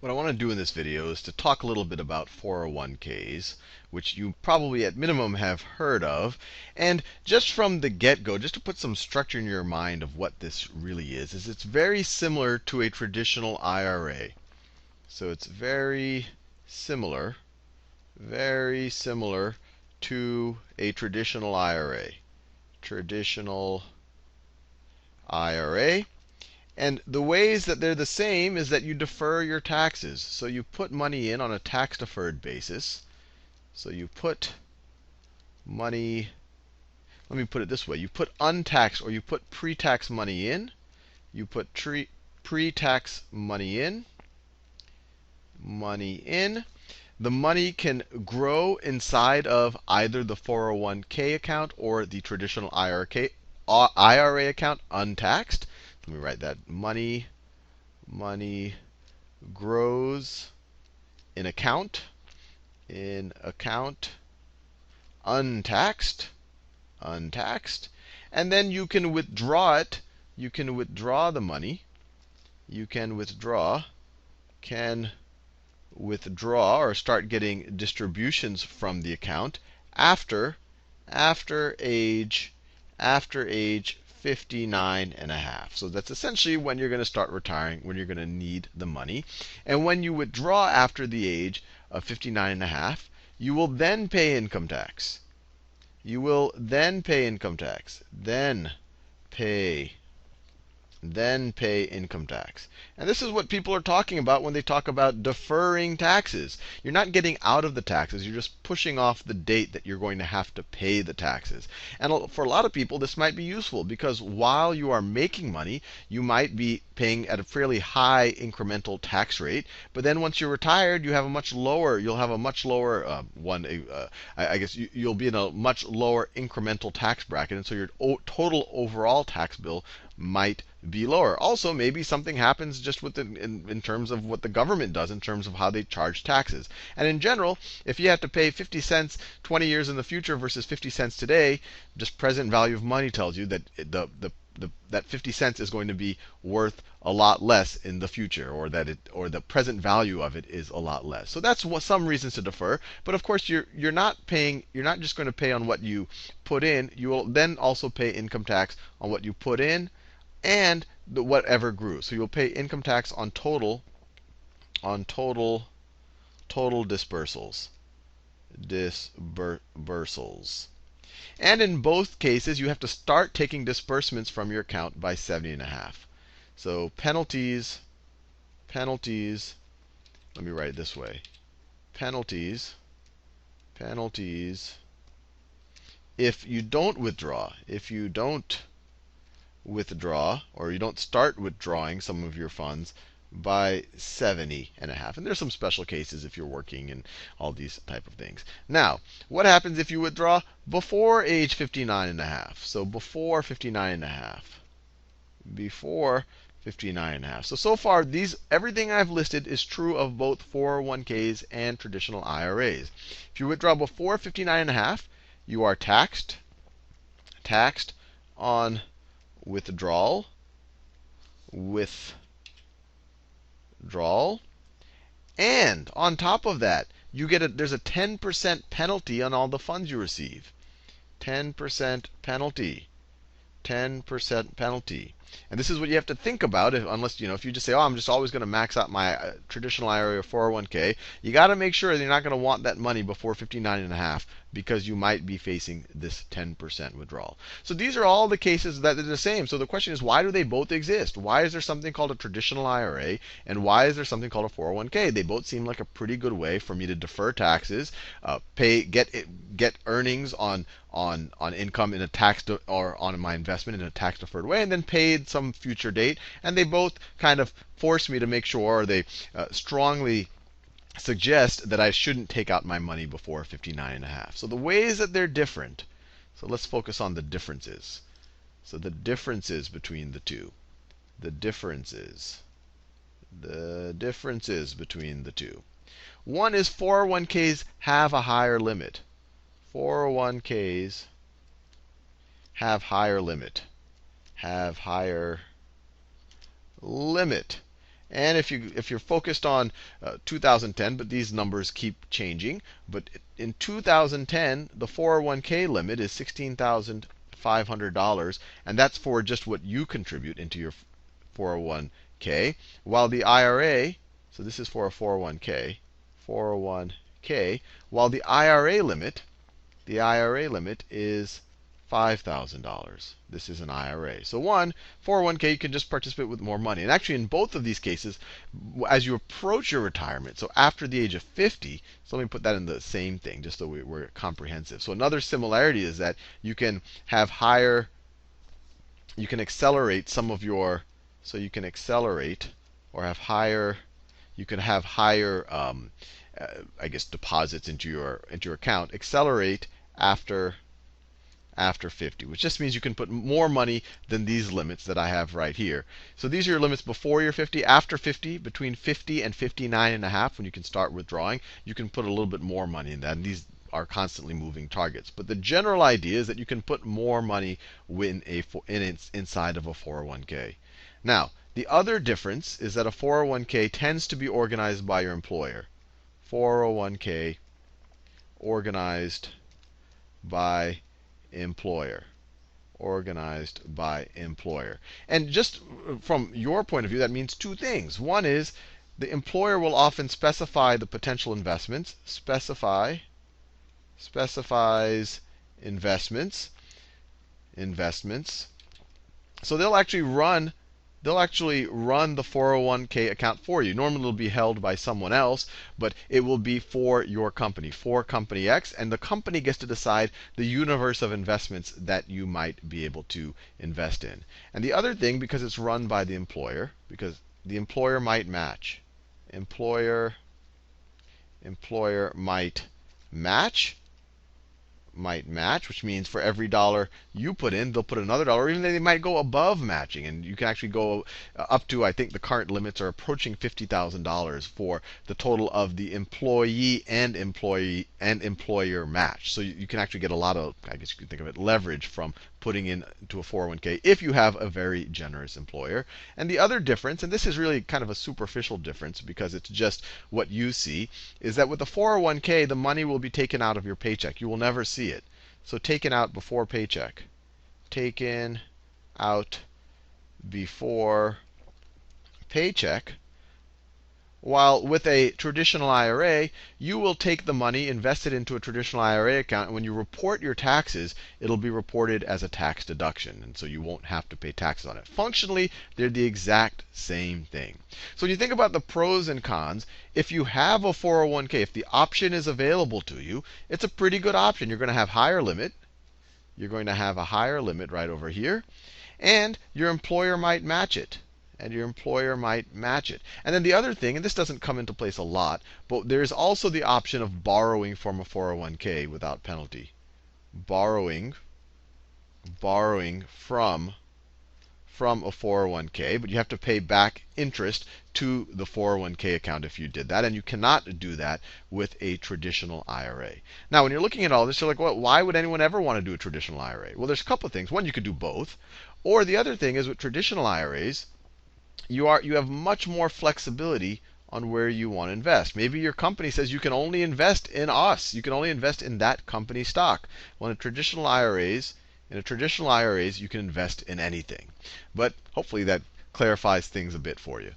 What I want to do in this video is to talk a little bit about 401ks, which you probably at minimum have heard of. And just from the get-go, just to put some structure in your mind of what this really is it's very similar to a traditional IRA. So it's very similar to a traditional IRA. Traditional IRA. And the ways that they're the same is that you defer your taxes. So you put money in on a tax-deferred basis. So you put money, let me put it this way. You put untaxed or you put pre-tax money in. You put pre-tax money in. The money can grow inside of either the 401k account or the traditional IRA account untaxed. Let me write that. Money grows in account untaxed. And then you can withdraw it. You can withdraw the money. You can withdraw or start getting distributions from the account after age 59.5. So that's essentially when you're going to start retiring, when you're going to need the money. And when you withdraw after the age of 59.5, you will then pay income tax. You will then pay income tax. Then pay income tax. And this is what people are talking about when they talk about deferring taxes. You're not getting out of the taxes. You're just pushing off the date that you're going to have to pay the taxes. And for a lot of people, this might be useful because while you are making money, you might be paying at a fairly high incremental tax rate. But then once you're retired, you'll have a much lower I guess you'll be in a much lower incremental tax bracket. And so your total overall tax bill might be lower. Also, maybe something happens just in terms of what the government does in terms of how they charge taxes. And in general, if you have to pay 50 cents 20 years in the future versus 50 cents today, just present value of money tells you that that 50 cents is going to be worth a lot less in the future, or the present value of it is a lot less. So that's some reasons to defer. But of course, you're not just going to pay on what you put in. You will then also pay income tax on what you put in and whatever grew. So you'll pay income tax on total dispersals. And in both cases, you have to start taking disbursements from your account by 70.5. So penalties, let me write it this way. Penalties, if you don't withdraw, or you don't start withdrawing some of your funds by 70.5. And there's some special cases if you're working and all these type of things. Now, what happens if you withdraw before age 59.5? So before 59.5. So far, everything I've listed is true of both 401ks and traditional IRAs. If you withdraw before 59.5, you are taxed on withdrawal. And on top of that, there's a 10% penalty on all the funds you receive. 10% penalty. And this is what you have to think about, if you just say, oh, I'm just always going to max out my traditional IRA or 401k. You got to make sure that you're not going to want that money before 59.5 because you might be facing this 10% withdrawal. So these are all the cases that are the same. So the question is, why do they both exist? Why is there something called a traditional IRA, and why is there something called a 401k? They both seem like a pretty good way for me to defer taxes, get earnings on income in a or on my investment in a tax deferred way, and then paid some future date. And they both kind of force me to make sure, or they strongly suggest that I shouldn't take out my money before 59.5. So the ways that they're different. So let's focus on the differences. So the differences between the two. The differences between the two. One is 401ks have a higher limit. 401ks have higher limit. And if you're focused on 2010, but these numbers keep changing, but in 2010 the 401k limit is $16,500, and that's for just what you contribute into your 401k, while the IRA, so this is for a 401k, while the IRA limit is $5,000. This is an IRA. So 401k, you can just participate with more money. And actually, in both of these cases, as you approach your retirement, so after the age of 50, so let me put that in the same thing, just so we're comprehensive. So another similarity is that you can have higher, you can accelerate some of your, so you can accelerate or have higher, you can have higher, I guess, deposits into your account, accelerate after 50, which just means you can put more money than these limits that I have right here. So these are your limits before you're 50. After 50, between 50 and 59.5, when you can start withdrawing, you can put a little bit more money in that. And these are constantly moving targets. But the general idea is that you can put more money inside of a 401k. Now, the other difference is that a 401k tends to be organized by your employer. 401k organized by employer. Organized by employer. And just from your point of view, that means two things. One is the employer will often specify the potential investments, specifies investments. So they'll actually run the 401k account for you. Normally it'll be held by someone else, but it will be for your company, for company X, and the company gets to decide the universe of investments that you might be able to invest in. And the other thing, because it's run by the employer, because the employer might match. Employer might match, which means for every dollar you put in, they'll put another dollar. Or even they might go above matching, and you can actually go up to, I think the current limits are approaching $50,000 for the total of the employee and employer match. So you can actually get a lot of, I guess you could think of it, leverage from putting into a 401k if you have a very generous employer. And the other difference, and this is really kind of a superficial difference because it's just what you see, is that with the 401k, the money will be taken out of your paycheck. You will never see it. So taken out before paycheck. Taken out before paycheck. While with a traditional IRA, you will take the money, invest it into a traditional IRA account, and when you report your taxes, it'll be reported as a tax deduction. And so you won't have to pay taxes on it. Functionally, they're the exact same thing. So when you think about the pros and cons, if you have a 401k, if the option is available to you, it's a pretty good option. You're going to have higher limit. You're going to have a higher limit right over here. And your employer might match it. And then the other thing, and this doesn't come into place a lot, but there's also the option of borrowing from a 401k without penalty. Borrowing from a 401k, but you have to pay back interest to the 401k account if you did that, and you cannot do that with a traditional IRA. Now, when you're looking at all this, you're like, well, why would anyone ever want to do a traditional IRA? Well, there's a couple of things. One, you could do both. Or the other thing is with traditional IRAs, you have much more flexibility on where you want to invest. Maybe your company says you can only invest in us. You can only invest in that company stock. Well, in traditional IRAs, you can invest in anything. But hopefully that clarifies things a bit for you.